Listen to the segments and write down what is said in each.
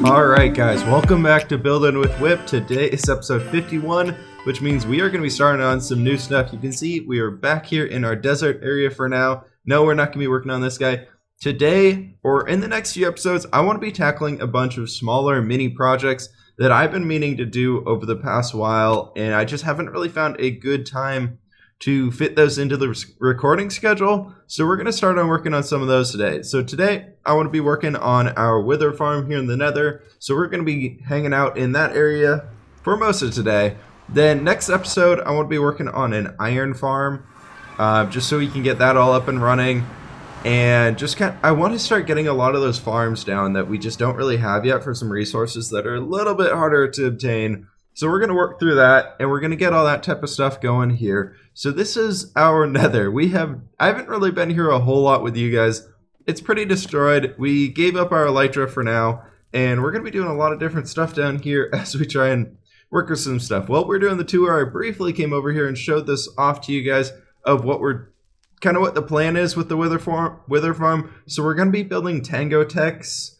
Alright guys, welcome back to Building with Whip. Today is episode 51, which means we are going to be starting on some new stuff. You can see we are back here in our desert area for now. No, we're not going to be working on this guy. Today, or in the next few episodes, I want to be tackling a bunch of smaller mini projects that I've been meaning to do over the past while, and I just haven't really found a good time to fit those into the recording schedule. So we're going to start on working on some of those today. So today I want to be working on our wither farm here in the Nether. So we're going to be hanging out in that area for most of today. Then next episode I want to be working on an iron farm, just so we can get that all up and running. And just I want to start getting a lot of those farms down that we just don't really have yet for some resources that are a little bit harder to obtain. So we're going to work through that, and we're going to get all that type of stuff going here. So this is our Nether. I haven't really been here a whole lot with you guys. It's pretty destroyed. We gave up our elytra for now, and we're going to be doing a lot of different stuff down here as we try and work with some stuff. Well, we're doing the tour. I briefly came over here and showed this off to you guys of what the plan is with the wither farm. So we're going to be building TangoTek's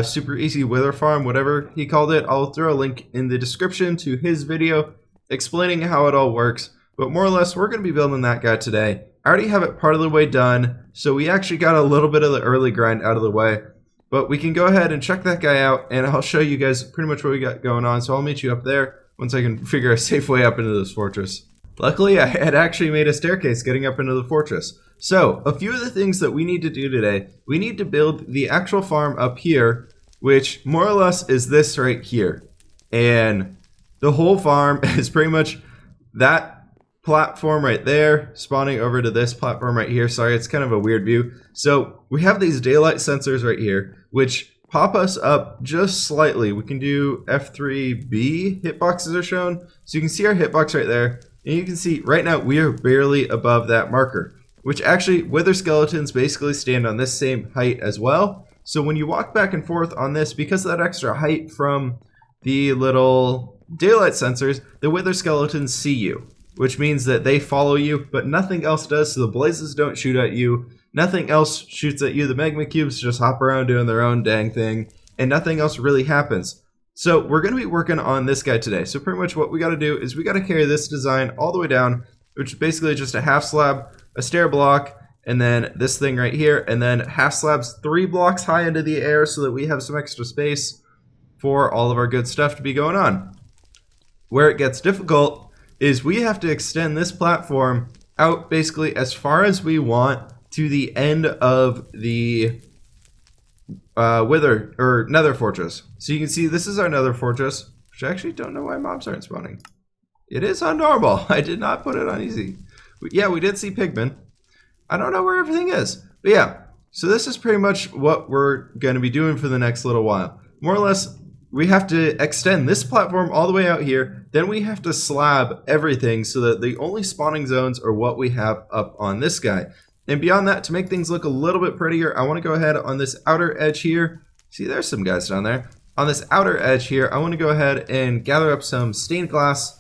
super easy wither farm, whatever he called it. I'll throw a link in the description to his video explaining how it all works. But more or less, we're going to be building that guy today. I already have it part of the way done, so we actually got a little bit of the early grind out of the way. But we can go ahead and check that guy out, and I'll show you guys pretty much what we got going on. So I'll meet you up there once I can figure a safe way up into this fortress. Luckily, I had actually made a staircase getting up into the fortress. So, a few of the things that we need to do today, we need to build the actual farm up here, which more or less is this right here. And the whole farm is pretty much that platform right there, spawning over to this platform right here. Sorry, it's kind of a weird view. So, we have these daylight sensors right here, which pop us up just slightly. We can do F3B, hitboxes are shown. So you can see our hitbox right there. And you can see right now we are barely above that marker, which actually wither skeletons basically stand on this same height as well. So when you walk back and forth on this, because of that extra height from the little daylight sensors, the wither skeletons see you, which means that they follow you, but nothing else does. So the blazes don't shoot at you. Nothing else shoots at you. The magma cubes just hop around doing their own dang thing, and nothing else really happens. So we're going to be working on this guy today. So pretty much what we got to do is we got to carry this design all the way down, which is basically just a half slab, a stair block, and then this thing right here, and then half slabs 3 blocks high into the air so that we have some extra space for all of our good stuff to be going on. Where it gets difficult is we have to extend this platform out basically as far as we want to the end of the Nether fortress. So you can see this is our Nether fortress, which I actually don't know why mobs aren't spawning. It is on normal. I did not put it on easy. Yeah, we did see pigmen. I don't know where everything is. But yeah, so this is pretty much what we're going to be doing for the next little while. More or less, we have to extend this platform all the way out here. Then we have to slab everything so that the only spawning zones are what we have up on this guy. And beyond that, to make things look a little bit prettier, I want to go ahead on this outer edge here. See, there's some guys down there. On this outer edge here, I want to go ahead and gather up some stained glass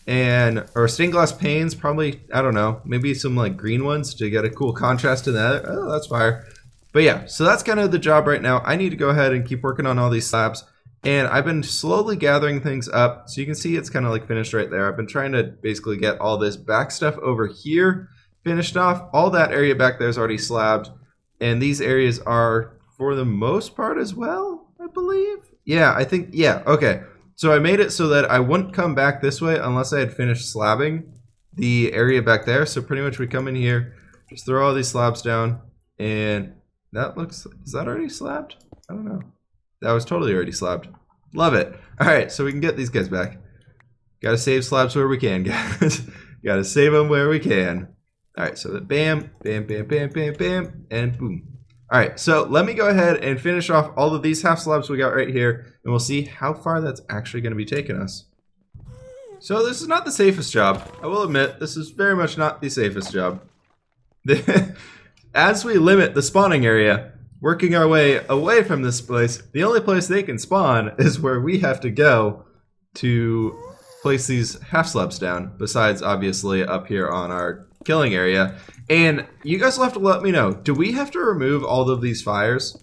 or stained glass panes, probably, I don't know, maybe some like green ones to get a cool contrast to that. Oh, that's fire. But yeah, so that's kind of the job right now. I need to go ahead and keep working on all these slabs. And I've been slowly gathering things up. So you can see it's kind of like finished right there. I've been trying to basically get all this back stuff over here finished off. All that area back there is already slabbed, and these areas are for the most part as well, I believe. Yeah, I think, yeah, okay. So I made it so that I wouldn't come back this way unless I had finished slabbing the area back there. So pretty much we come in here, just throw all these slabs down, and that looks, is that already slabbed? I don't know. That was totally already slabbed. Love it. All right, so we can get these guys back. Got to save slabs where we can, guys. Got to save them where we can. All right, so the bam, bam, bam, bam, bam, bam, and boom. All right, so let me go ahead and finish off all of these half slabs we got right here, and we'll see how far that's actually going to be taking us. So this is not the safest job. I will admit, this is very much not the safest job. As we limit the spawning area, working our way away from this place, the only place they can spawn is where we have to go to place these half slabs down, besides obviously up here on our killing area. And you guys will have to let me know, do we have to remove all of these fires?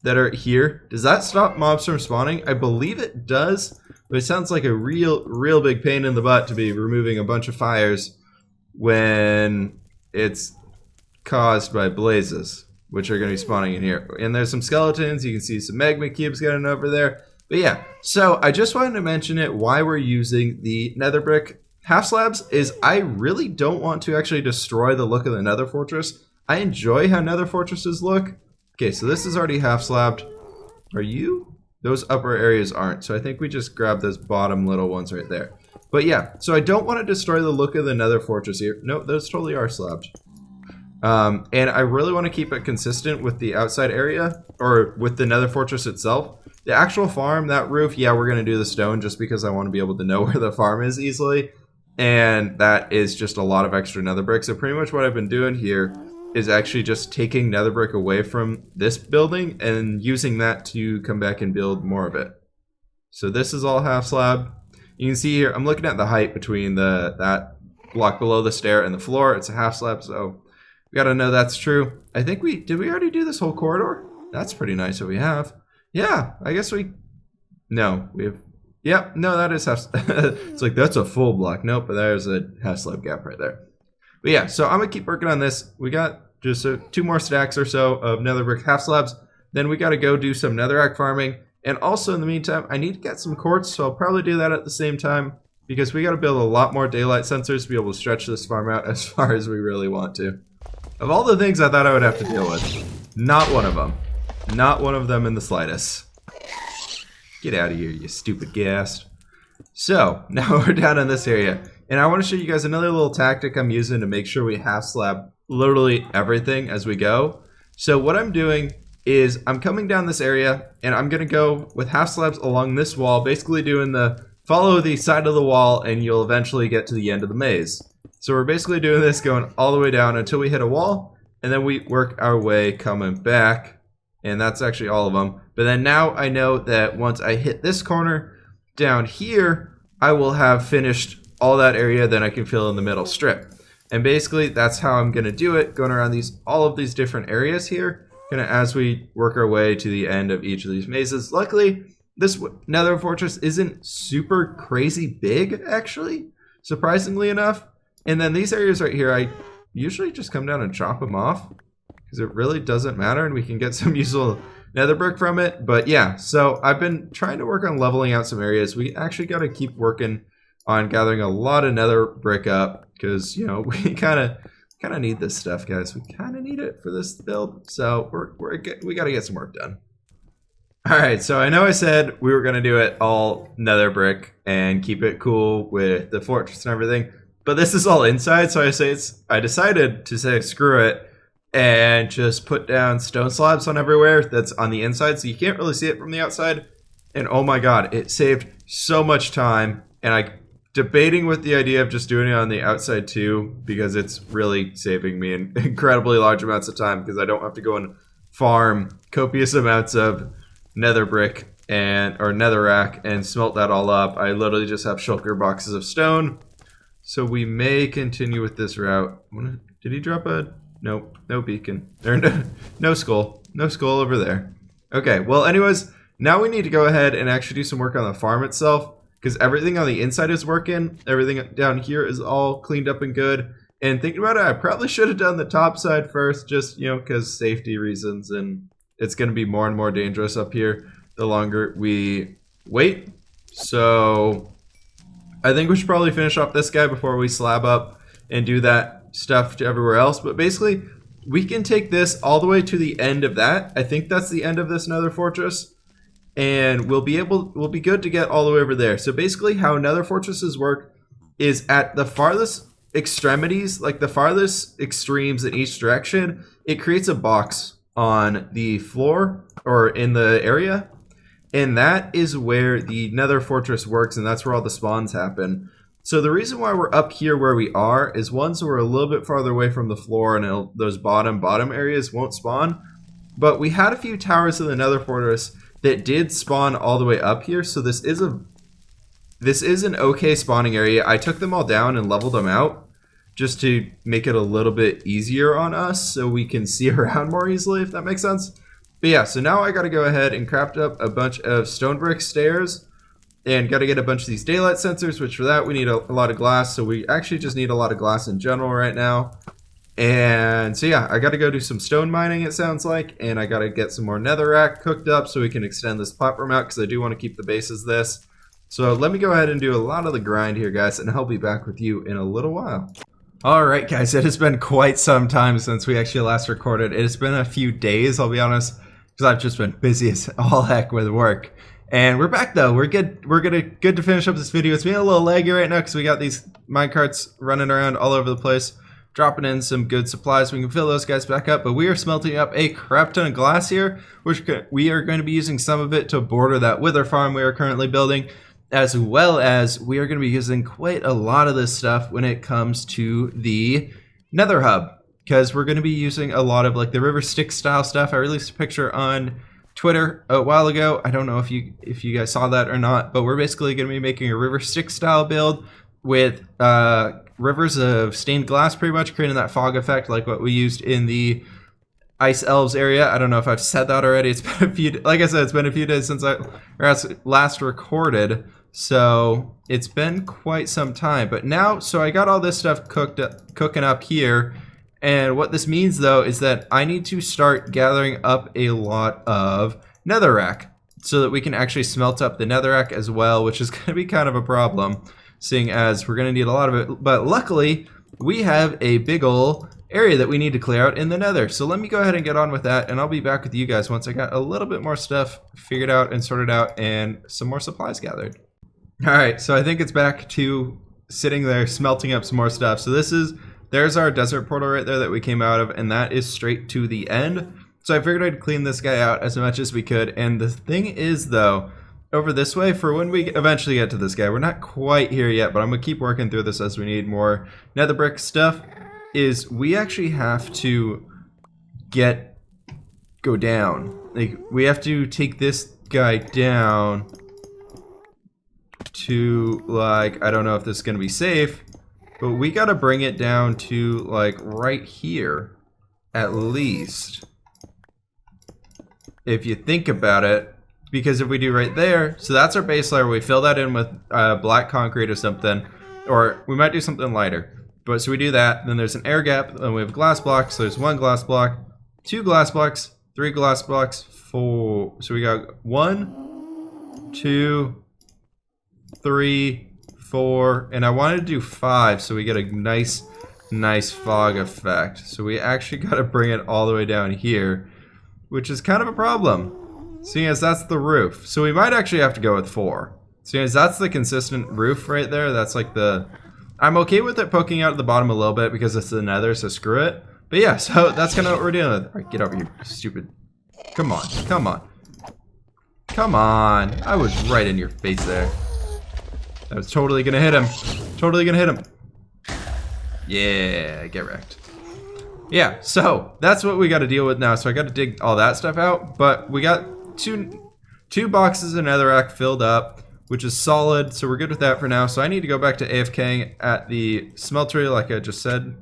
that are here, does that stop mobs from spawning? I believe it does, but it sounds like a real big pain in the butt to be removing a bunch of fires when it's caused by blazes, which are going to be spawning in here. And there's some skeletons. You can see some magma cubes getting over there. But yeah, so I just wanted to mention it, why we're using the nether brick half slabs is I really don't want to actually destroy the look of the nether fortress. I enjoy how nether fortresses look. Okay, so this is already half slabbed. Are you? Those upper areas aren't. So I think we just grab those bottom little ones right there. But yeah, so I don't want to destroy the look of the nether fortress here. No, those totally are slabbed. And I really want to keep it consistent with the outside area, or with the nether fortress itself. The actual farm, that roof, yeah, we're going to do the stone just because I want to be able to know where the farm is easily. And that is just a lot of extra nether brick. So pretty much what I've been doing here is actually just taking nether brick away from this building and using that to come back and build more of it. So this is all half slab. You can see here, I'm looking at the height between that block below the stair and the floor. It's a half slab, so we got to know that's true. I think did we already do this whole corridor? That's pretty nice that we have. Yeah, I guess no, we have, yep, no, that is half, it's like, that's a full block. Nope, but there's a half slab gap right there. But yeah, so I'm going to keep working on this. We got just 2 more stacks or so of nether brick half slabs. Then we got to go do some netherrack farming. And also in the meantime, I need to get some quartz, so I'll probably do that at the same time. Because we got to build a lot more daylight sensors to be able to stretch this farm out as far as we really want to. Of all the things I thought I would have to deal with, not one of them. Not one of them in the slightest. Get out of here, you stupid ghast. So, now we're down in this area. And I want to show you guys another little tactic I'm using to make sure we half slab literally everything as we go. So what I'm doing is I'm coming down this area and I'm going to go with half slabs along this wall, basically doing the follow the side of the wall and you'll eventually get to the end of the maze. So we're basically doing this going all the way down until we hit a wall, and then we work our way coming back, and that's actually all of them. But then now I know that once I hit this corner down here, I will have finished all that area, then I can fill in the middle strip. And basically that's how I'm going to do it, going around all of these different areas here, as we work our way to the end of each of these mazes. Luckily, this nether fortress isn't super crazy big, actually, surprisingly enough. And then these areas right here, I usually just come down and chop them off because it really doesn't matter and we can get some useful nether brick from it. But yeah, so I've been trying to work on leveling out some areas. We actually got to keep working on gathering a lot of nether brick up because, you know, we kind of need this stuff, guys. We kind of need it for this build. So we got to get some work done. All right, so I know I said we were going to do it all nether brick and keep it cool with the fortress and everything. But this is all inside, so I decided to say screw it and just put down stone slabs on everywhere that's on the inside, so you can't really see it from the outside. And oh my god, it saved so much time. And I debating with the idea of just doing it on the outside too, because it's really saving me in incredibly large amounts of time because I don't have to go and farm copious amounts of nether brick or netherrack and smelt that all up. I literally just have shulker boxes of stone. So we may continue with this route. Did he drop a... Nope, no beacon. No skull. No skull over there. Okay, well anyways, now we need to go ahead and actually do some work on the farm itself, because everything on the inside is working. Everything down here is all cleaned up and good. And thinking about it, I probably should have done the top side first, just, you know, because safety reasons, and it's going to be more and more dangerous up here the longer we wait. So I think we should probably finish off this guy before we slab up and do that stuff to everywhere else. But basically, we can take this all the way to the end of that. I think that's the end of this nether fortress. And we'll be good to get all the way over there. So basically how nether fortresses work is at the farthest extremities, like the farthest extremes in each direction, it creates a box on the floor or in the area. And that is where the nether fortress works, and that's where all the spawns happen. So the reason why we're up here where we are is, one, so we're a little bit farther away from the floor and those bottom areas won't spawn. But we had a few towers in the nether fortress that did spawn all the way up here, so this is an okay spawning area. I took them all down and leveled them out just to make it a little bit easier on us so we can see around more easily, if that makes sense. But yeah, so now I got to go ahead and craft up a bunch of stone brick stairs. And got to get a bunch of these daylight sensors, which for that we need a lot of glass. So we actually just need a lot of glass in general right now. And so yeah, I got to go do some stone mining, it sounds like. And I got to get some more netherrack cooked up so we can extend this platform out, because I do want to keep the base as this. So let me go ahead and do a lot of the grind here, guys, and I'll be back with you in a little while. Alright guys, it has been quite some time since we actually last recorded. It has been a few days, I'll be honest, because I've just been busy as all heck with work. And we're back though. We're good. We're good to finish up this video. It's being a little laggy right now because we got these minecarts running around all over the place, dropping in some good supplies. We can fill those guys back up. But we are smelting up a crap ton of glass here, which we are going to be using some of it to border that wither farm we are currently building, as well as we are going to be using quite a lot of this stuff when it comes to the Nether hub, because we're going to be using a lot of like the river stick style stuff. I released a picture on Twitter a while ago. I don't know if you guys saw that or not, but we're basically going to be making a river stick style build with rivers of stained glass, pretty much creating that fog effect like what we used in the Ice Elves area. I don't know if I've said that already. It's been a few, like I said, it's been a few days since I last recorded, so it's been quite some time. But now, so I got all this stuff cooking up here. And what this means, though, is that I need to start gathering up a lot of netherrack so that we can actually smelt up the netherrack as well, which is going to be kind of a problem, seeing as we're going to need a lot of it. But luckily, we have a big ol' area that we need to clear out in the nether. So let me go ahead and get on with that, and I'll be back with you guys once I got a little bit more stuff figured out and sorted out and some more supplies gathered. All right, so I think it's back to sitting there smelting up some more stuff. So there's our desert portal right there that we came out of, and that is straight to the end. So I figured I'd clean this guy out as much as we could. And the thing is, though, over this way, for when we eventually get to this guy, we're not quite here yet, but I'm going to keep working through this as we need more nether brick stuff, is we actually have to go down. Like, we have to take this guy down to, like, I don't know if this is going to be safe, but we gotta bring it down to like right here, at least. If you think about it, because if we do right there, so that's our base layer. We fill that in with black concrete or something, or we might do something lighter. But so we do that, then there's an air gap, then we have glass blocks. So there's 1 glass block, 2 glass blocks, 3 glass blocks, 4. So we got 1, 2, 3, 4, and I wanted to do 5 so we get a nice fog effect. So we actually got to bring it all the way down here, which is kind of a problem, seeing as that's the roof. So we might actually have to go with 4, seeing as that's the consistent roof right there. That's like I'm okay with it poking out at the bottom a little bit because it's the nether, so screw it. But yeah, so that's kind of what we're dealing with. All right, get over here, stupid. Come on, come on, come on. I was right in your face there. I was totally gonna hit him. Totally gonna hit him. Yeah, get wrecked. Yeah, so that's what we got to deal with now. So I got to dig all that stuff out, but we got two boxes of netherrack filled up, which is solid. So we're good with that for now. So I need to go back to AFKing at the smeltery, like I just said.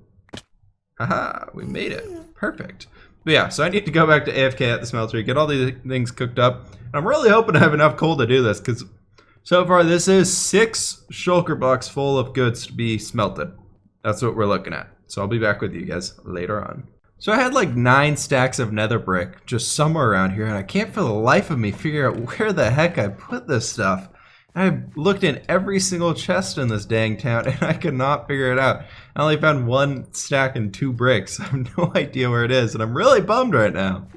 Haha, we made it. Perfect. But yeah, so I need to go back to AFK at the smeltery, get all these things cooked up. I'm really hoping I have enough coal to do this, because so far, this is 6 shulker blocks full of goods to be smelted. That's what we're looking at. So I'll be back with you guys later on. So I had like 9 stacks of nether brick just somewhere around here, and I can't for the life of me figure out where the heck I put this stuff. I looked in every single chest in this dang town, and I could not figure it out. I only found 1 stack and 2 bricks. I have no idea where it is, and I'm really bummed right now.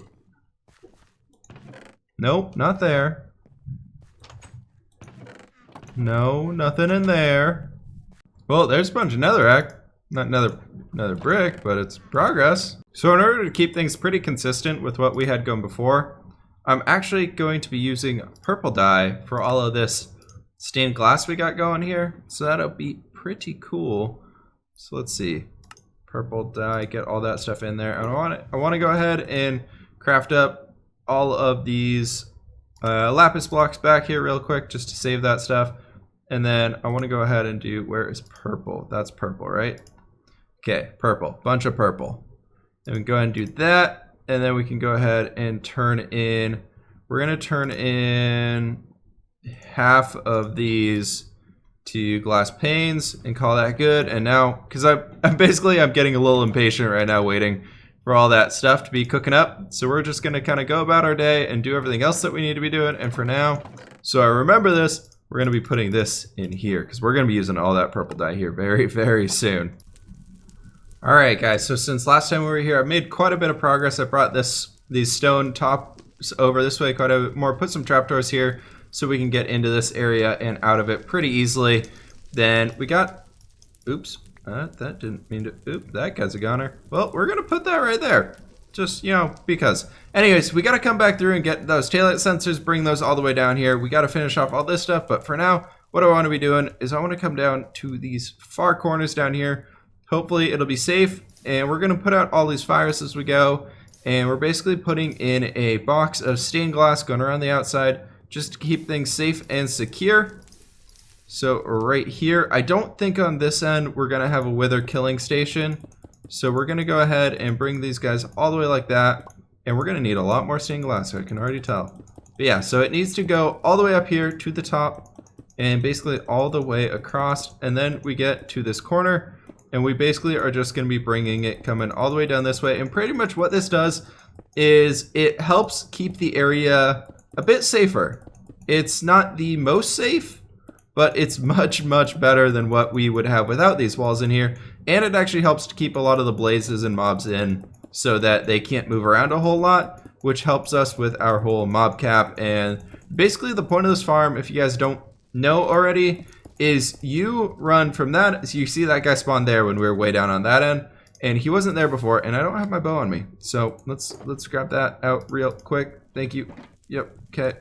Nope, not there. No, nothing in there. Well, there's a bunch of netherrack. Not another brick, but it's progress. So in order to keep things pretty consistent with what we had going before, I'm actually going to be using purple dye for all of this stained glass we got going here. So that'll be pretty cool. So let's see. Purple dye, get all that stuff in there. And I want to go ahead and craft up all of these lapis blocks back here real quick just to save that stuff. And then I want to go ahead and do, where is purple? That's purple, right? Okay, purple, bunch of purple. Then we can go ahead and do that. and then we can go ahead and turn in, we're going to turn in half of these to glass panes and call that good. And now, because I'm getting a little impatient right now waiting for all that stuff to be cooking up. So we're just going to kind of go about our day and do everything else that we need to be doing. And for now, so I remember this, we're going to be putting this in here because we're going to be using all that purple dye here very, very soon. All right, guys. So since last time we were here, I've made quite a bit of progress. I brought these stone tops over this way quite a bit more. Put some trapdoors here so we can get into this area and out of it pretty easily. Then we got, oops, that didn't mean to, oop, that guy's a goner. Well, we're gonna put that right there. Just, you know, because. Anyways, we gotta come back through and get those taillight sensors, bring those all the way down here. We gotta finish off all this stuff, but for now, what I wanna be doing is I wanna come down to these far corners down here. Hopefully it'll be safe, and we're gonna put out all these fires as we go, and we're basically putting in a box of stained glass going around the outside, just to keep things safe and secure. So right here, I don't think on this end we're gonna have a wither killing station. So we're gonna go ahead and bring these guys all the way like that. And we're gonna need a lot more stained glass, so I can already tell. But yeah, so it needs to go all the way up here to the top and basically all the way across. And then we get to this corner and we basically are just gonna be bringing it coming all the way down this way. And pretty much what this does is it helps keep the area a bit safer. It's not the most safe, but it's much, much better than what we would have without these walls in here. And it actually helps to keep a lot of the blazes and mobs in so that they can't move around a whole lot, which helps us with our whole mob cap. And basically the point of this farm, if you guys don't know already, is you run from that. So you see that guy spawned there when we were way down on that end, and he wasn't there before, and I don't have my bow on me. So let's grab that out real quick. Thank you. Yep, okay.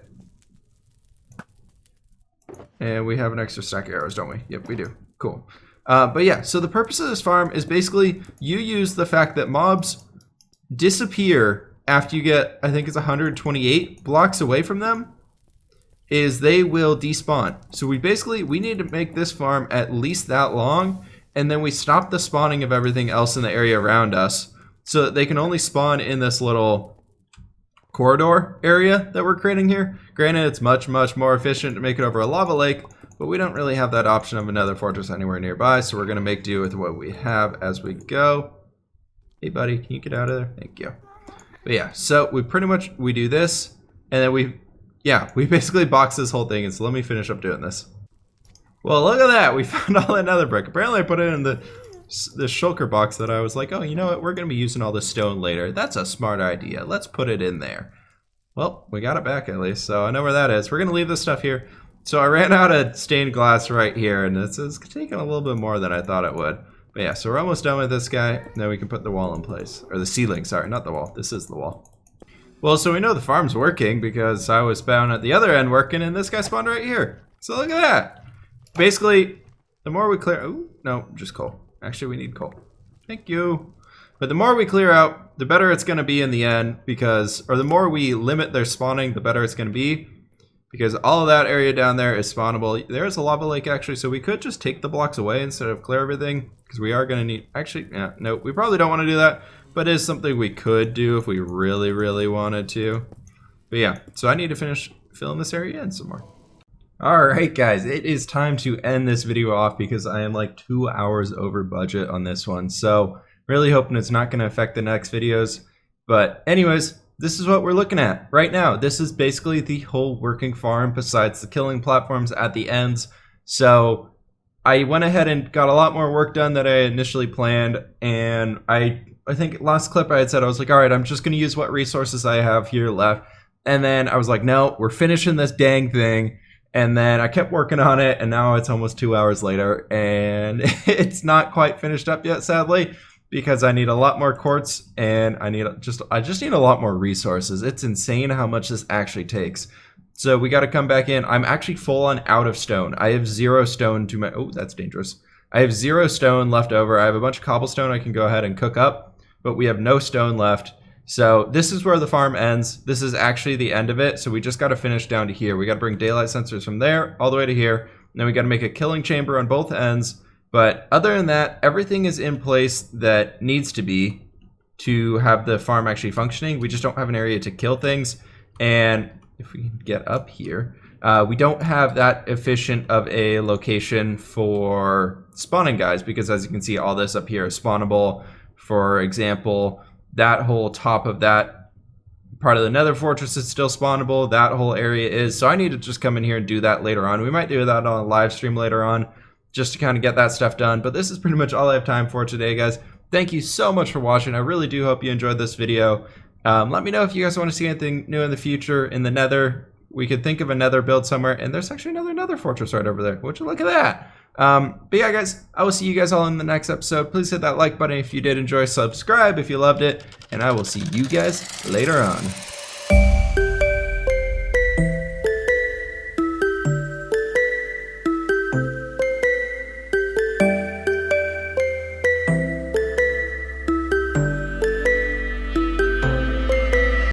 And we have an extra stack of arrows, don't we? Yep, we do. Cool. But yeah, so the purpose of this farm is basically you use the fact that mobs disappear after you get, I think it's 128 blocks away from them, is they will despawn. So we need to make this farm at least that long, and then we stop the spawning of everything else in the area around us so that they can only spawn in this little corridor area that we're creating here. Granted, it's much, much more efficient to make it over a lava lake, but we don't really have that option of another fortress anywhere nearby, so we're going to make do with what we have as we go. Hey buddy, can you get out of there? Thank you. But yeah, so we do this, and then we basically box this whole thing, and so let me finish up doing this. Well, look at that, we found all that nether brick. Apparently I put it in the shulker box that I was like, oh, you know what, we're going to be using all this stone later. That's a smart idea. Let's put it in there. Well, we got it back at least, so I know where that is. We're going to leave this stuff here. So I ran out of stained glass right here, and it's taking a little bit more than I thought it would. But yeah, so we're almost done with this guy. Now we can put the wall in place. Or the ceiling, sorry, not the wall. This is the wall. Well, so we know the farm's working because I was bound at the other end working, and this guy spawned right here. So look at that. Basically, the more we clear... Oh, no, just coal. Actually, we need coal. Thank you. But the more we clear out, the better it's going to be in the end because... Or the more we limit their spawning, the better it's going to be. Because all of that area down there is spawnable. There's a lava lake, actually, so we could just take the blocks away instead of clear everything. Because we are going to need... Actually, yeah, no, we probably don't want to do that. But it is something we could do if we really, really wanted to. But yeah, so I need to finish filling this area in some more. Alright guys, it is time to end this video off because I am like 2 hours over budget on this one. So, really hoping it's not going to affect the next videos. But anyways, this is what we're looking at right now. This is basically the whole working farm besides the killing platforms at the ends. So, I went ahead and got a lot more work done than I initially planned. And I think last clip I had said, I was like, alright, I'm just going to use what resources I have here left. And then I was like, no, we're finishing this dang thing. And then I kept working on it, and now it's almost 2 hours later, and it's not quite finished up yet, sadly, because I need a lot more quartz, and I just need a lot more resources. It's insane how much this actually takes. So we got to come back in. I'm actually full on out of stone. I have 0 stone to my... Oh, that's dangerous. I have 0 stone left over. I have a bunch of cobblestone I can go ahead and cook up, but we have no stone left. So this is where the farm ends. This is actually the end of it. So we just got to finish down to here. We got to bring daylight sensors from there all the way to here. And then we got to make a killing chamber on both ends. But other than that, everything is in place that needs to be. to have the farm actually functioning. We just don't have an area to kill things. And if we can get up here, we don't have that efficient of a location for spawning guys, because as you can see, all this up here is spawnable. For example, that whole top of that part of the Nether fortress is still spawnable. That whole area is. So I need to just come in here and do that later on. We might do that on a live stream later on, just to kind of get that stuff done. But this is pretty much all I have time for today, guys. Thank you so much for watching. I really do hope you enjoyed this video. Let me know if you guys want to see anything new in the future in the Nether. We could think of a Nether build somewhere, and there's actually another Nether fortress right over there. Would you look at that? But yeah, guys, I will see you guys all in the next episode. Please hit that like button if you did enjoy, subscribe if you loved it, and I will see you guys later on.